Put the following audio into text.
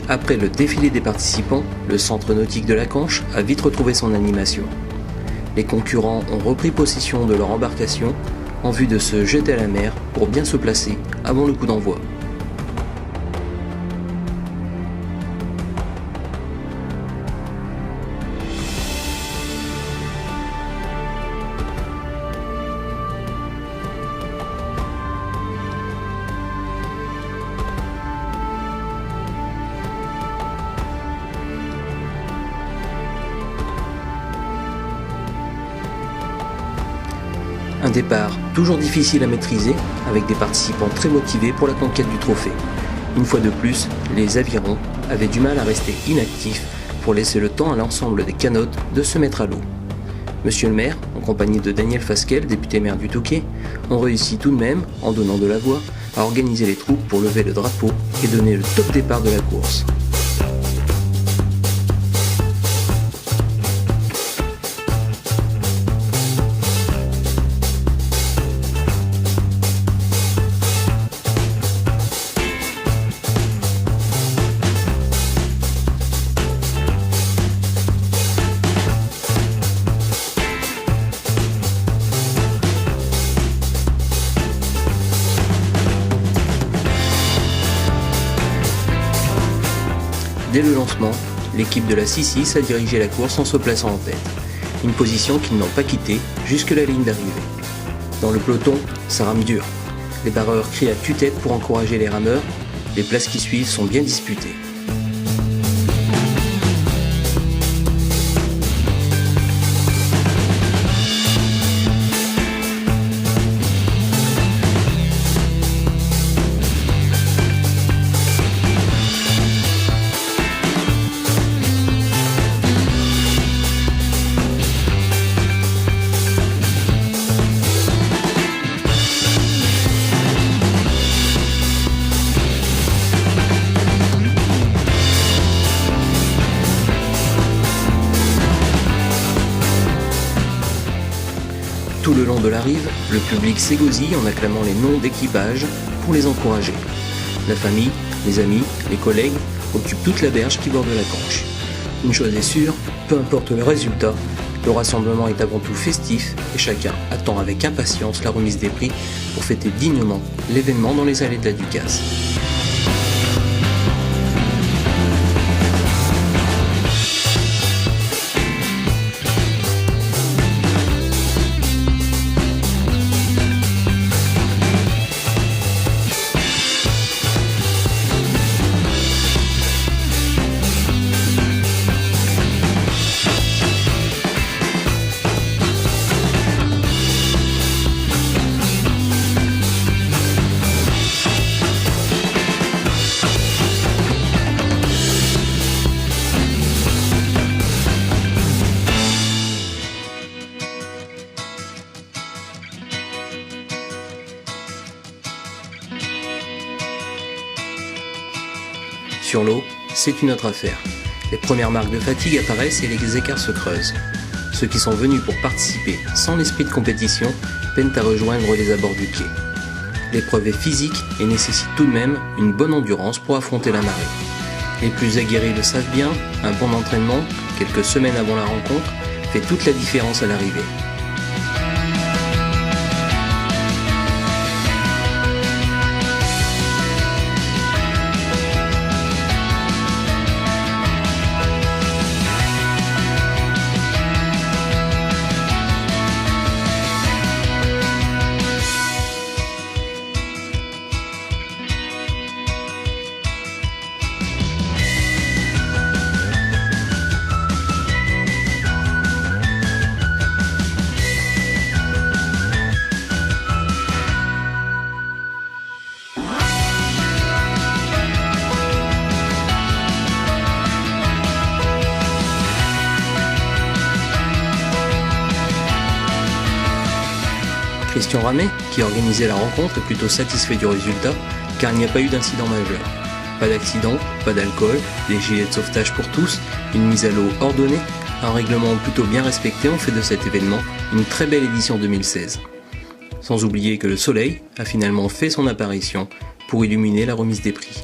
Après le défilé des participants, le centre nautique de la Canche a vite retrouvé son animation. Les concurrents ont repris possession de leur embarcation en vue de se jeter à la mer pour bien se placer avant le coup d'envoi. Un départ toujours difficile à maîtriser, avec des participants très motivés pour la conquête du trophée. Une fois de plus, les avirons avaient du mal à rester inactifs pour laisser le temps à l'ensemble des canotes de se mettre à l'eau. Monsieur le maire, en compagnie de Daniel Fasquelle, député maire du Touquet, ont réussi tout de même, en donnant de la voix, à organiser les troupes pour lever le drapeau et donner le top départ de la course. Dès le lancement, l'équipe de la 6-6 a dirigé la course en se plaçant en tête, une position qu'ils n'ont pas quittée jusque la ligne d'arrivée. Dans le peloton, ça rame dur. Les barreurs crient à tue-tête pour encourager les rameurs, les places qui suivent sont bien disputées. Tout le long de la rive, le public s'égosille en acclamant les noms d'équipage pour les encourager. La famille, les amis, les collègues occupent toute la berge qui borde la Canche. Une chose est sûre, peu importe le résultat, le rassemblement est avant tout festif et chacun attend avec impatience la remise des prix pour fêter dignement l'événement dans les allées de la Ducasse. Sur l'eau, c'est une autre affaire. Les premières marques de fatigue apparaissent et les écarts se creusent. Ceux qui sont venus pour participer sans l'esprit de compétition peinent à rejoindre les abords du quai. L'épreuve est physique et nécessite tout de même une bonne endurance pour affronter la marée. Les plus aguerris le savent bien, un bon entraînement, quelques semaines avant la rencontre, fait toute la différence à l'arrivée. Christian Ramet, qui organisait la rencontre, est plutôt satisfait du résultat car il n'y a pas eu d'incident majeur. Pas d'accident, pas d'alcool, des gilets de sauvetage pour tous, une mise à l'eau ordonnée, un règlement plutôt bien respecté ont fait de cet événement une très belle édition 2016. Sans oublier que le soleil a finalement fait son apparition pour illuminer la remise des prix.